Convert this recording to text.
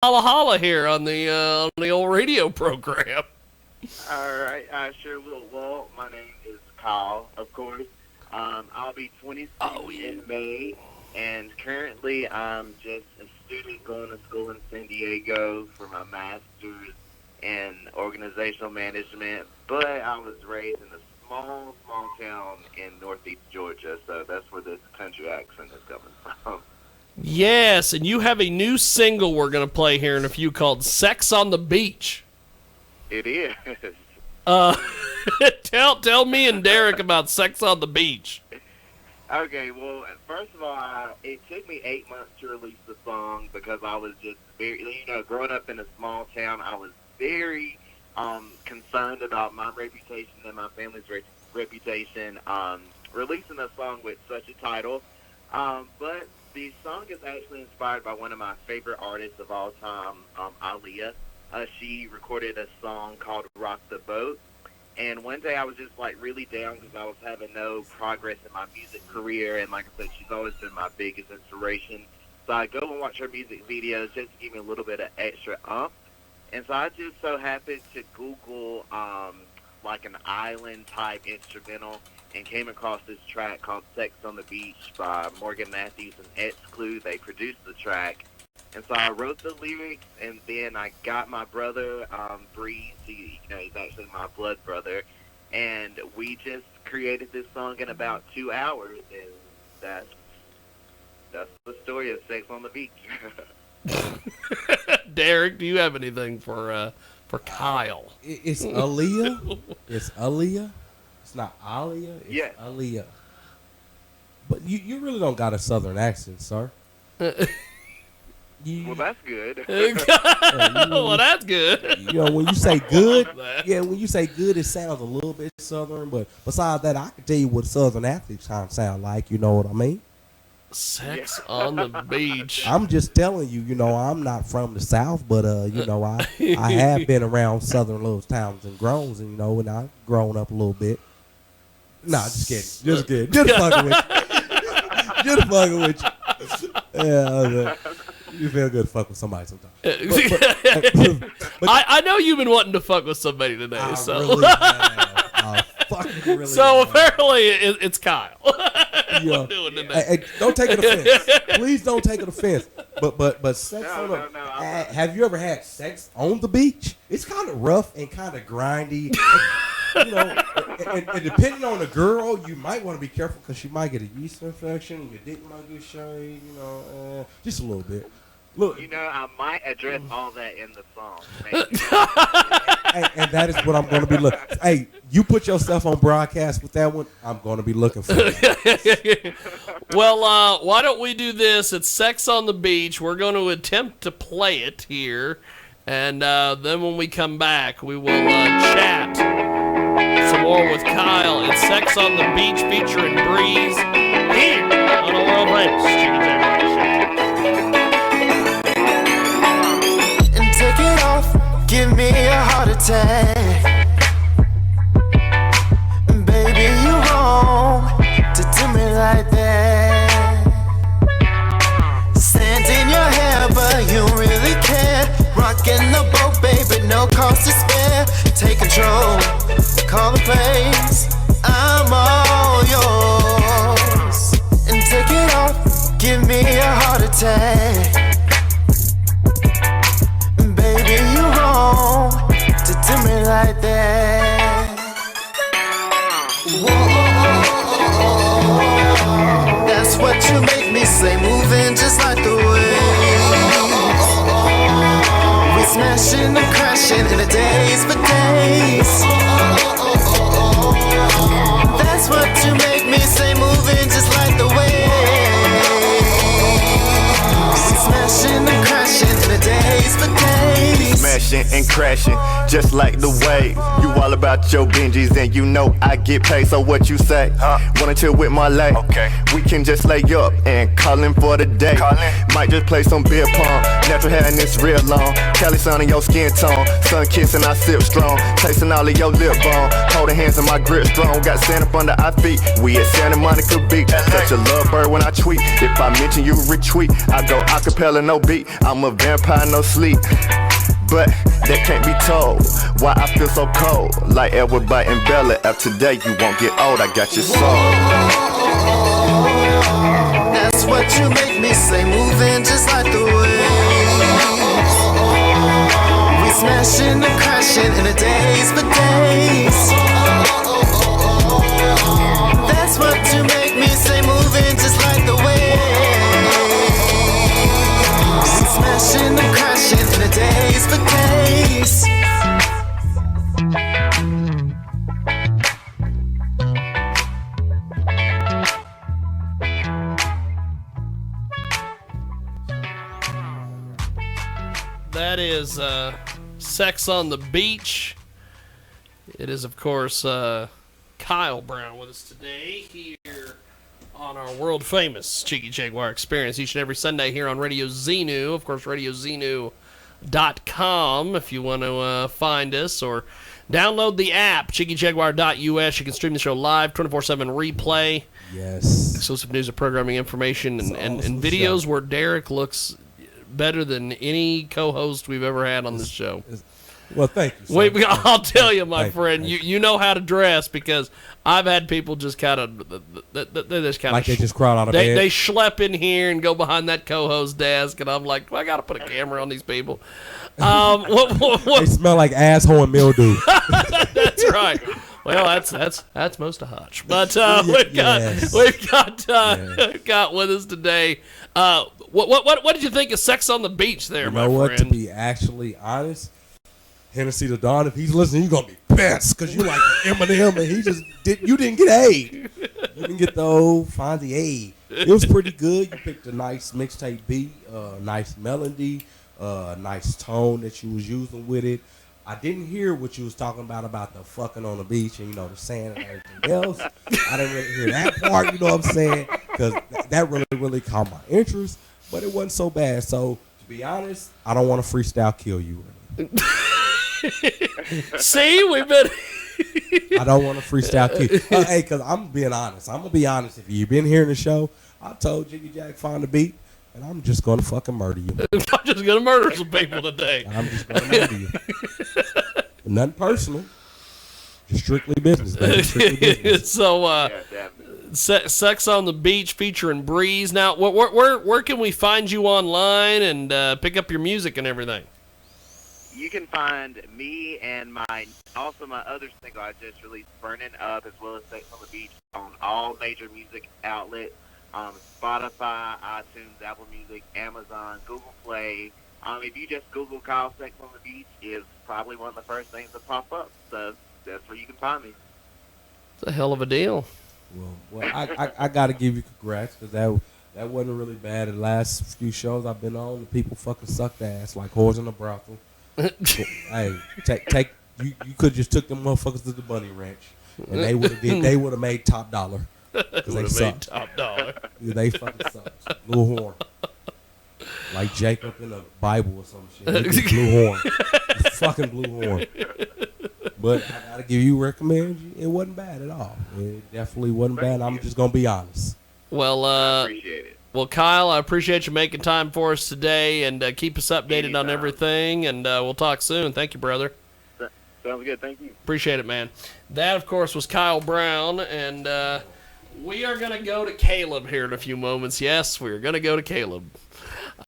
holla holla here on the old radio program. All right, I sure will. Well, my name is Kyle, of course. I'll be 26 in May, and currently I'm just a student going to school in San Diego for my master's in organizational management. But I was raised in a small town in northeast Georgia, so that's where this country accent is coming from. Yes, and you have a new single we're going to play here in a few called Sex on the Beach. It is. Uh, tell me and Derek about Sex on the Beach. Okay, well, first of all, it took me 8 months to release the song because I was just very, growing up in a small town, I was very concerned about my reputation and my family's reputation releasing a song with such a title. But the song is actually inspired by one of my favorite artists of all time, Aaliyah. She recorded a song called Rock the Boat. And one day I was just like really down because I was having no progress in my music career. And like I said, she's always been my biggest inspiration. So I go and watch her music videos just to give me a little bit of extra oomph. And so I just so happened to Google like an island type instrumental and came across this track called Sex on the Beach by Morgan Matthews and X Clue. They produced the track. And so I wrote the lyrics, and then I got my brother, Breeze. He's actually my blood brother. And we just created this song in about 2 hours, and that's the story of Sex on the Beach. Derek, do you have anything for Kyle? It's Aaliyah. It's Aaliyah. It's not Aaliyah. It's yes. Aaliyah. But you really don't got a southern accent, sir. Well, that's good. Well, that's good. When you say good, when you say good, it sounds a little bit southern. But besides that, I can tell you what southern athletes sound like. You know what I mean? Sex on the beach. I'm just telling you. I'm not from the South, but I have been around southern little towns and groans, and and I've grown up a little bit. Nah, just kidding. Just fucking with you. Just fucking with you. Yeah. You feel good to fuck with somebody sometimes. But I know you've been wanting to fuck with somebody today. I So really have. Really so have. apparently it's Kyle. Yeah. Doing today. Hey, don't take it offense. Please don't take it offense. But sex have you ever had sex on the beach? It's kind of rough and kind of grindy. And depending on the girl, you might want to be careful because she might get a yeast infection. Your dick might get shaved. Just a little bit. Look, I might address all that in the song. and that is what I'm going to be looking. Hey, you put yourself on broadcast with that one. I'm going to be looking for it. Well, why don't we do this? It's Sex on the Beach. We're going to attempt to play it here, and then when we come back, we will chat some more with Kyle. It's Sex on the Beach featuring Breeze here on a world famous Jiggy Jaguar show. And take it off, give me a heart attack. Baby, you wrong to do me like that. Sand in your hair, but you really care. Rockin' the boat, baby, no cost to spare. Take control, call the place, I'm all yours. And take it off, give me a heart attack. Baby, you wrong to do me like that. Whoa, that's what you make me say, moving just like the waves. We smashing and crashing in the days for days. That's what you make me say, moving just like the waves. We smashing and crashing in the days for days. smashing and crashing, just like the wave. You all about your Benjis and you know I get paid, so what you say? Wanna chill with my lay? Okay. We can just lay up and callin' for the day. Might just play some beer pong, natural hair and it's real long. Cali sun in your skin tone, sun kissing I sip strong. Tasting all of your lip bone, holding hands in my grip strong. Got sand up under our feet, we at Santa Monica Beach. Such a love bird when I tweet, if I mention you retweet. I go acapella, no beat, I'm a vampire, no sleep. But that can't be told why I feel so cold. Like Edward Bite and Bella, after today you won't get old. I got your soul. That's what you make me say, moving just like the waves. We smashing and crashing in the days for days. That's what you make me say, moving just like the waves. We smashing and crashing in the days for days. That is Sex on the Beach. It is, of course, Kyle Brown with us today here on our world-famous Jiggy Jaguar experience each and every Sunday here on Radio Xenu. Of course, RadioXenu.com if you want to find us, or download the app, JiggyJaguar.us. You can stream the show live, 24/7 replay. Yes. Exclusive news and programming information and awesome videos show. where Derek looks better than any co-host we've ever had on this show. Well, thank you. Wait, I'll tell you, my Thank you, friend, thank you know how to dress, because I've had people just kind of, they just kind Like of, they just crawled out of bed. they schlep in here and go behind that co-host desk, and I'm like, well, I got to put a camera on these people. What? They smell like asshole and mildew. That's right. Well, that's most of Hutch, but Yes. we've got with us today. What did you think of Sex on the Beach there, You my know what? To friend? be actually honest, Hennessy the Don, if he's listening, you're gonna be pissed because you like Eminem and he just you didn't get A. You didn't get the old Fonzie A. It was pretty good. You picked a nice mixtape beat, nice melody, nice tone that you was using with it. I didn't hear what you was talking about the fucking on the beach and, the sand and everything else. I didn't really hear that part, you know what I'm saying? Because that really caught my interest, but it wasn't so bad. So, to be honest, I don't want to freestyle kill you. See, we've been... I don't want to freestyle kill you. Hey, because I'm being honest. I'm going to be honest. If you've been hearing the show, I told Jiggy Jack find the beat, and I'm just going to fucking murder you. I'm just going to murder some people today. I'm just going to murder you. Nothing personal. Just strictly business, baby. Strictly business. So, Yeah, definitely. Sex on the Beach featuring Breeze. Now, where can we find you online and pick up your music and everything? You can find me and my other single I just released, Burning Up, as well as Sex on the Beach, on all major music outlets, Spotify, iTunes, Apple Music, Amazon, Google Play. If you just Google Kyle Sex on the Beach, is probably one of the first things that pop up. So that's where you can find me. It's a hell of a deal. Well, I got to give you congrats because that wasn't really bad. The last few shows I've been on, the people fucking sucked ass like whores in a brothel. Hey, take you could just took them motherfuckers to the Bunny Ranch, and they would have made top dollar. Because they sucked. Top dollar. Yeah, they fucking sucked. Blue horn. Like Jacob in the Bible or some shit. Blue horn. Fucking blue horn. But I gotta give you recommend. It wasn't bad at all. It definitely wasn't bad. I'm just gonna be honest. Well, I appreciate it. Well, Kyle, I appreciate you making time for us today, and keep us updated on Anytime. everything, and we'll talk soon. Thank you, brother. Sounds good. Thank you. Appreciate it, man. That, of course, was Kyle Brown, and we are going to go to Caleb here in a few moments. Yes, we are going to go to Caleb.